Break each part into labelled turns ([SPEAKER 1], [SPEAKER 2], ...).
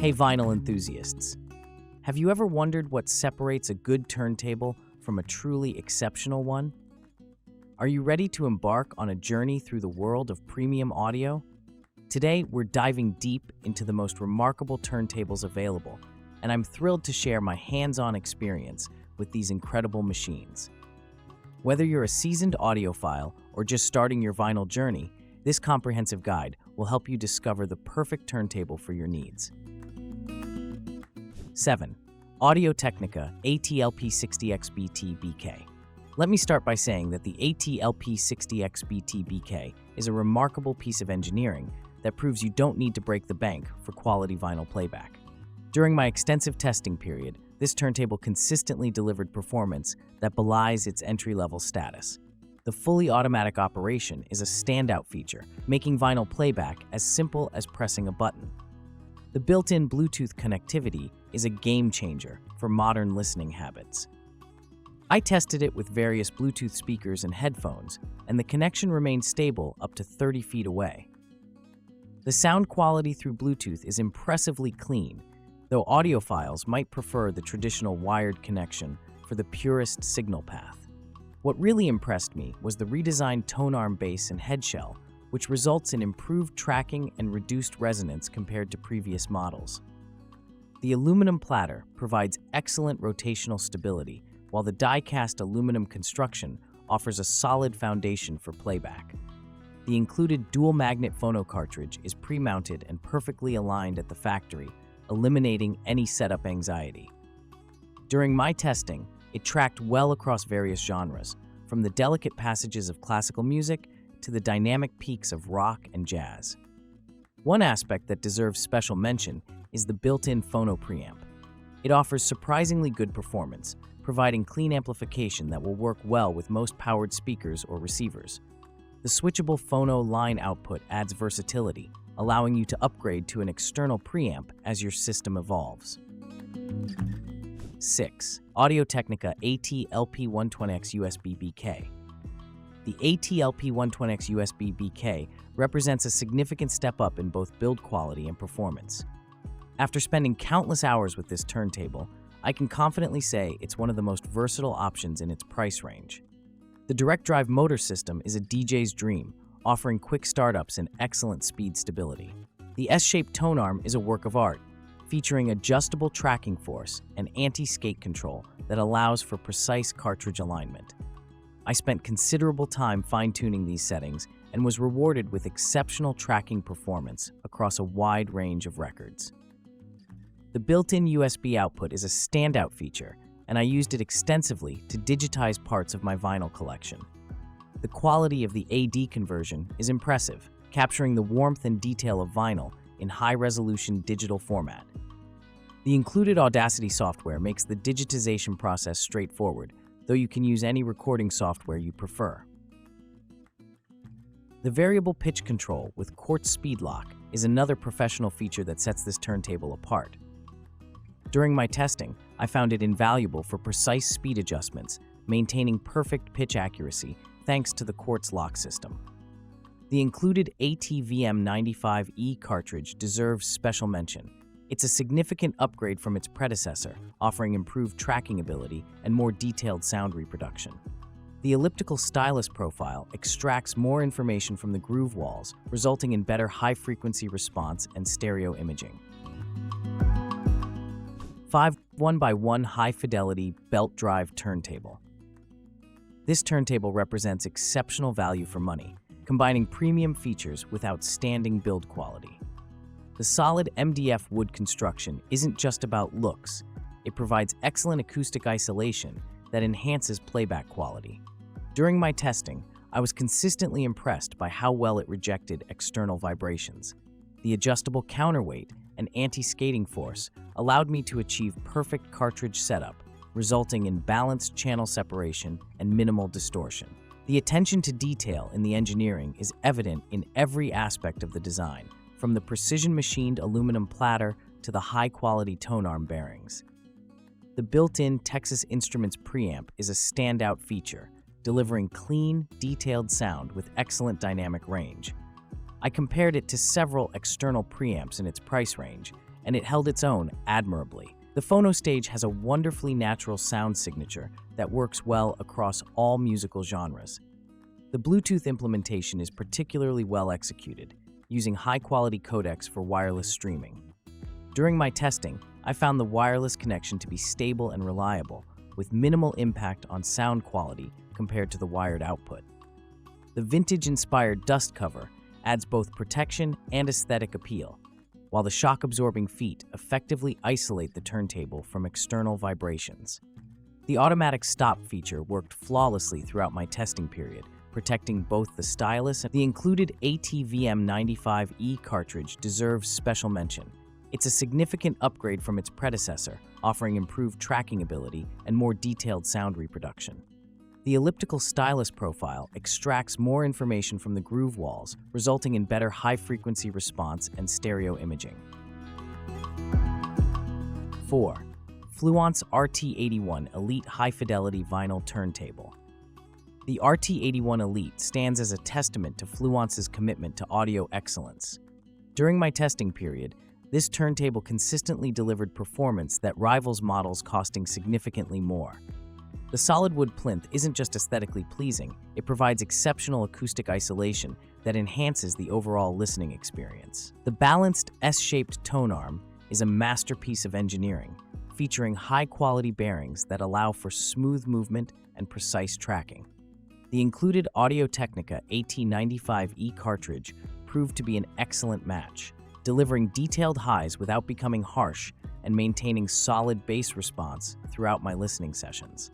[SPEAKER 1] Hey vinyl enthusiasts, have you ever wondered what separates a good turntable from a truly exceptional one? Are you ready to embark on a journey through the world of premium audio? Today, we're diving deep into the most remarkable turntables available, and I'm thrilled to share my hands-on experience with these incredible machines. Whether you're a seasoned audiophile or just starting your vinyl journey, this comprehensive guide will help you discover the perfect turntable for your needs. 7. Audio-Technica AT-LP60XBT-BK. Let me start by saying that the AT-LP60XBT-BK is a remarkable piece of engineering that proves you don't need to break the bank for quality vinyl playback. During my extensive testing period, this turntable consistently delivered performance that belies its entry-level status. The fully automatic operation is a standout feature, making vinyl playback as simple as pressing a button. The built-in Bluetooth connectivity is a game-changer for modern listening habits. I tested it with various Bluetooth speakers and headphones, and the connection remained stable up to 30 feet away. The sound quality through Bluetooth is impressively clean, though audiophiles might prefer the traditional wired connection for the purest signal path. What really impressed me was the redesigned tone arm base and head shell, which results in improved tracking and reduced resonance compared to previous models. The aluminum platter provides excellent rotational stability, while the die-cast aluminum construction offers a solid foundation for playback. The included dual-magnet phono cartridge is pre-mounted and perfectly aligned at the factory, eliminating any setup anxiety. During my testing, it tracked well across various genres, from the delicate passages of classical music to the dynamic peaks of rock and jazz. One aspect that deserves special mention is the built-in phono preamp. It offers surprisingly good performance, providing clean amplification that will work well with most powered speakers or receivers. The switchable phono line output adds versatility, allowing you to upgrade to an external preamp as your system evolves. 6. Audio-Technica AT-LP120XUSB-BK. The AT-LP120XUSB-BK represents a significant step up in both build quality and performance. After spending countless hours with this turntable, I can confidently say it's one of the most versatile options in its price range. The direct drive motor system is a DJ's dream, offering quick startups and excellent speed stability. The S-shaped tone arm is a work of art, featuring adjustable tracking force and anti-skate control that allows for precise cartridge alignment. I spent considerable time fine-tuning these settings and was rewarded with exceptional tracking performance across a wide range of records. The built-in USB output is a standout feature, and I used it extensively to digitize parts of my vinyl collection. The quality of the AD conversion is impressive, capturing the warmth and detail of vinyl in high-resolution digital format. The included Audacity software makes the digitization process straightforward, though you can use any recording software you prefer. The variable pitch control with quartz speed lock is another professional feature that sets this turntable apart. During my testing, I found it invaluable for precise speed adjustments, maintaining perfect pitch accuracy thanks to the quartz lock system. The included AT-VM95E cartridge deserves special mention. It's a significant upgrade from its predecessor, offering improved tracking ability and more detailed sound reproduction. The elliptical stylus profile extracts more information from the groove walls, resulting in better high-frequency response and stereo imaging. 5. 1x1 high-fidelity belt drive turntable. This turntable represents exceptional value for money, combining premium features with outstanding build quality. The solid MDF wood construction isn't just about looks. It provides excellent acoustic isolation that enhances playback quality. During my testing, I was consistently impressed by how well it rejected external vibrations. The adjustable counterweight and anti-skating force allowed me to achieve perfect cartridge setup, resulting in balanced channel separation and minimal distortion. The attention to detail in the engineering is evident in every aspect of the design, from the precision-machined aluminum platter to the high-quality tone arm bearings. The built-in Texas Instruments preamp is a standout feature, delivering clean, detailed sound with excellent dynamic range. I compared it to several external preamps in its price range, and it held its own admirably. The phonostage has a wonderfully natural sound signature that works well across all musical genres. The Bluetooth implementation is particularly well executed, using high-quality codecs for wireless streaming. During my testing, I found the wireless connection to be stable and reliable, with minimal impact on sound quality compared to the wired output. The vintage-inspired dust cover adds both protection and aesthetic appeal, while the shock-absorbing feet effectively isolate the turntable from external vibrations. The automatic stop feature worked flawlessly throughout my testing period, protecting both the stylus and the included AT-VM95E cartridge deserves special mention. It's a significant upgrade from its predecessor, offering improved tracking ability and more detailed sound reproduction. The elliptical stylus profile extracts more information from the groove walls, resulting in better high-frequency response and stereo imaging. 4. Fluance RT81 Elite High-Fidelity Vinyl Turntable. The RT81 Elite stands as a testament to Fluance's commitment to audio excellence. During my testing period, this turntable consistently delivered performance that rivals models costing significantly more. The solid wood plinth isn't just aesthetically pleasing, it provides exceptional acoustic isolation that enhances the overall listening experience. The balanced S-shaped tone arm is a masterpiece of engineering, featuring high-quality bearings that allow for smooth movement and precise tracking. The included Audio-Technica AT-95E cartridge proved to be an excellent match, delivering detailed highs without becoming harsh and maintaining solid bass response throughout my listening sessions.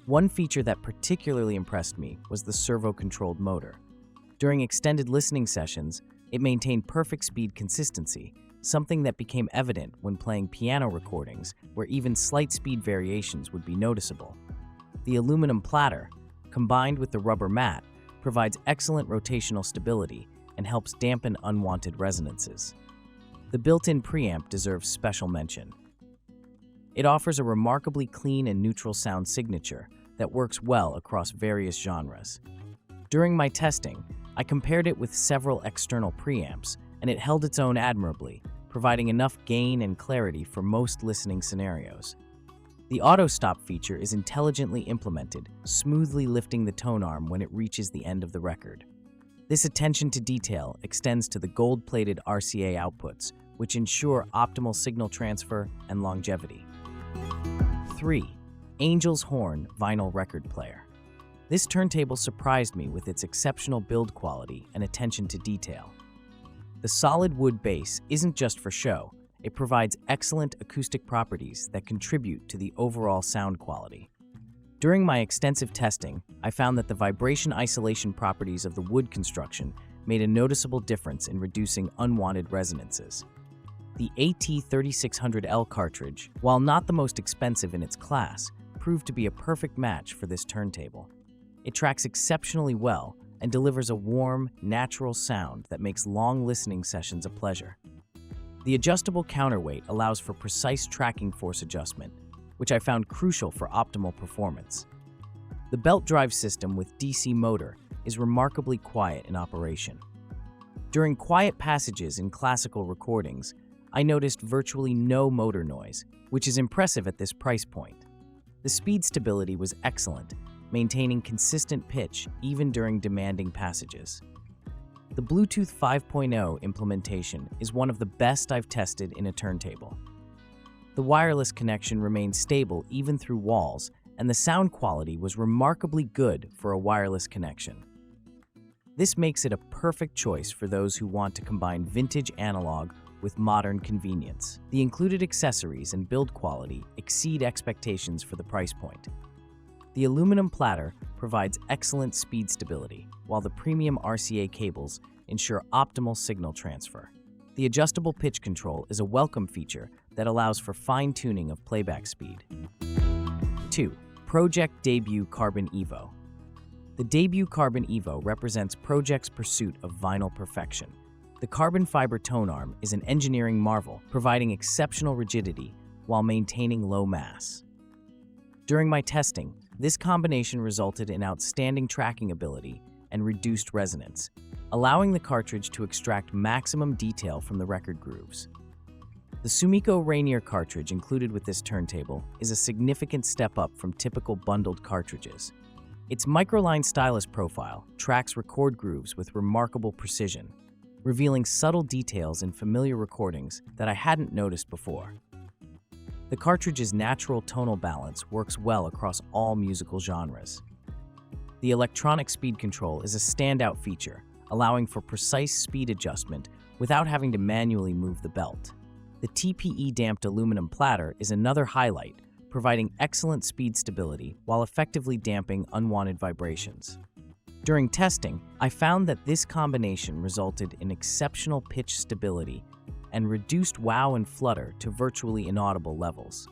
[SPEAKER 1] One feature that particularly impressed me was the servo-controlled motor. During extended listening sessions, it maintained perfect speed consistency, something that became evident when playing piano recordings where even slight speed variations would be noticeable. The aluminum platter, combined with the rubber mat, provides excellent rotational stability and helps dampen unwanted resonances. The built-in preamp deserves special mention. It offers a remarkably clean and neutral sound signature that works well across various genres. During my testing, I compared it with several external preamps, and it held its own admirably, providing enough gain and clarity for most listening scenarios. The auto-stop feature is intelligently implemented, smoothly lifting the tone arm when it reaches the end of the record. This attention to detail extends to the gold-plated RCA outputs, which ensure optimal signal transfer and longevity. 3. Angel's Horn Vinyl Record Player. This turntable surprised me with its exceptional build quality and attention to detail. The solid wood base isn't just for show, it provides excellent acoustic properties that contribute to the overall sound quality. During my extensive testing, I found that the vibration isolation properties of the wood construction made a noticeable difference in reducing unwanted resonances. The AT-3600L cartridge, while not the most expensive in its class, proved to be a perfect match for this turntable. It tracks exceptionally well and delivers a warm, natural sound that makes long listening sessions a pleasure. The adjustable counterweight allows for precise tracking force adjustment, which I found crucial for optimal performance. The belt drive system with DC motor is remarkably quiet in operation. During quiet passages in classical recordings, I noticed virtually no motor noise, which is impressive at this price point. The speed stability was excellent, maintaining consistent pitch even during demanding passages. The Bluetooth 5.0 implementation is one of the best I've tested in a turntable. The wireless connection remained stable even through walls, and the sound quality was remarkably good for a wireless connection. This makes it a perfect choice for those who want to combine vintage analog with modern convenience. The included accessories and build quality exceed expectations for the price point. The aluminum platter provides excellent speed stability, while the premium RCA cables ensure optimal signal transfer. The adjustable pitch control is a welcome feature that allows for fine-tuning of playback speed. 2. Pro-Ject Debut Carbon Evo. The Debut Carbon Evo represents Pro-Ject's pursuit of vinyl perfection. The carbon fiber tone arm is an engineering marvel, providing exceptional rigidity while maintaining low mass. During my testing, this combination resulted in outstanding tracking ability and reduced resonance, allowing the cartridge to extract maximum detail from the record grooves. The Sumiko Rainier cartridge included with this turntable is a significant step up from typical bundled cartridges. Its microline stylus profile tracks record grooves with remarkable precision, revealing subtle details in familiar recordings that I hadn't noticed before. The cartridge's natural tonal balance works well across all musical genres. The electronic speed control is a standout feature, allowing for precise speed adjustment without having to manually move the belt. The TPE damped aluminum platter is another highlight, providing excellent speed stability while effectively damping unwanted vibrations. During testing, I found that this combination resulted in exceptional pitch stability and reduced wow and flutter to virtually inaudible levels.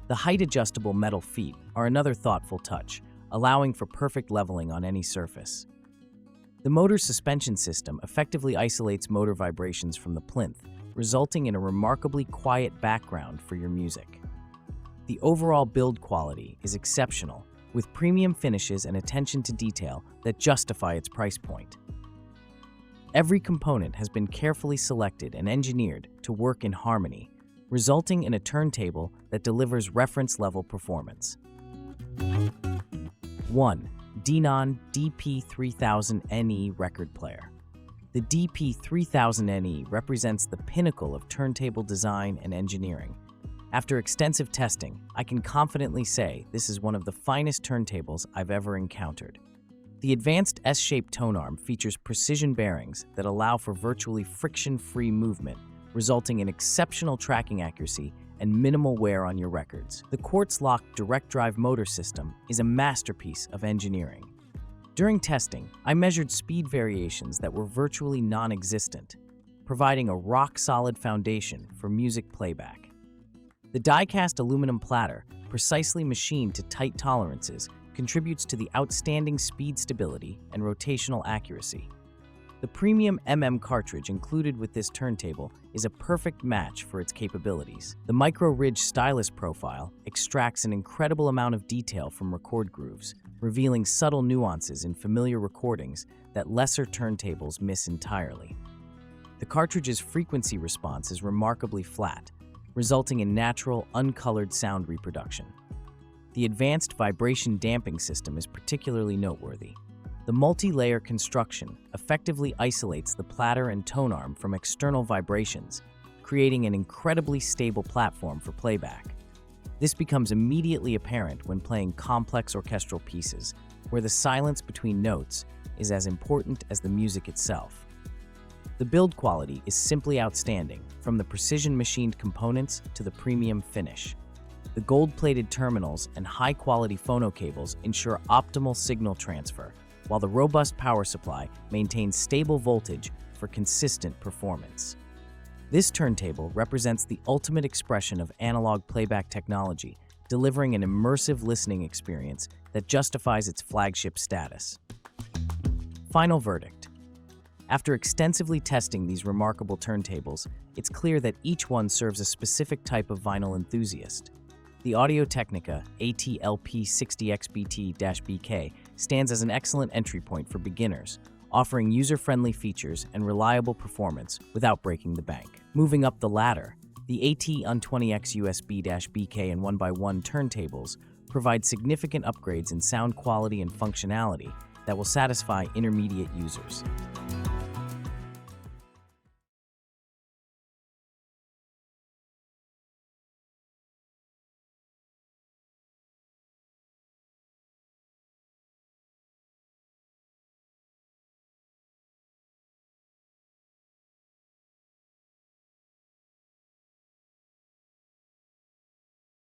[SPEAKER 1] The height-adjustable metal feet are another thoughtful touch, allowing for perfect leveling on any surface. The motor suspension system effectively isolates motor vibrations from the plinth, resulting in a remarkably quiet background for your music. The overall build quality is exceptional, with premium finishes and attention to detail that justify its price point. Every component has been carefully selected and engineered to work in harmony, resulting in a turntable that delivers reference-level performance. 1. Denon DP3000NE record player. The DP3000NE represents the pinnacle of turntable design and engineering. After extensive testing, I can confidently say this is one of the finest turntables I've ever encountered. The advanced S-shaped tone arm features precision bearings that allow for virtually friction-free movement, resulting in exceptional tracking accuracy and minimal wear on your records. The quartz-locked direct-drive motor system is a masterpiece of engineering. During testing, I measured speed variations that were virtually non-existent, providing a rock-solid foundation for music playback. The die-cast aluminum platter, precisely machined to tight tolerances, contributes to the outstanding speed stability and rotational accuracy. The premium cartridge included with this turntable is a perfect match for its capabilities. The micro-ridge stylus profile extracts an incredible amount of detail from record grooves, revealing subtle nuances in familiar recordings that lesser turntables miss entirely. The cartridge's frequency response is remarkably flat, resulting in natural, uncolored sound reproduction. The advanced vibration damping system is particularly noteworthy. The multi-layer construction effectively isolates the platter and tone arm from external vibrations, creating an incredibly stable platform for playback. This becomes immediately apparent when playing complex orchestral pieces, where the silence between notes is as important as the music itself. The build quality is simply outstanding, from the precision-machined components to the premium finish. The gold-plated terminals and high-quality phono cables ensure optimal signal transfer, while the robust power supply maintains stable voltage for consistent performance. This turntable represents the ultimate expression of analog playback technology, delivering an immersive listening experience that justifies its flagship status. Final verdict. After extensively testing these remarkable turntables, it's clear that each one serves a specific type of vinyl enthusiast. The Audio-Technica AT-LP60XBT-BK stands as an excellent entry point for beginners, offering user-friendly features and reliable performance without breaking the bank. Moving up the ladder, the AT-120XUSB-BK and 1x1 turntables provide significant upgrades in sound quality and functionality that will satisfy intermediate users.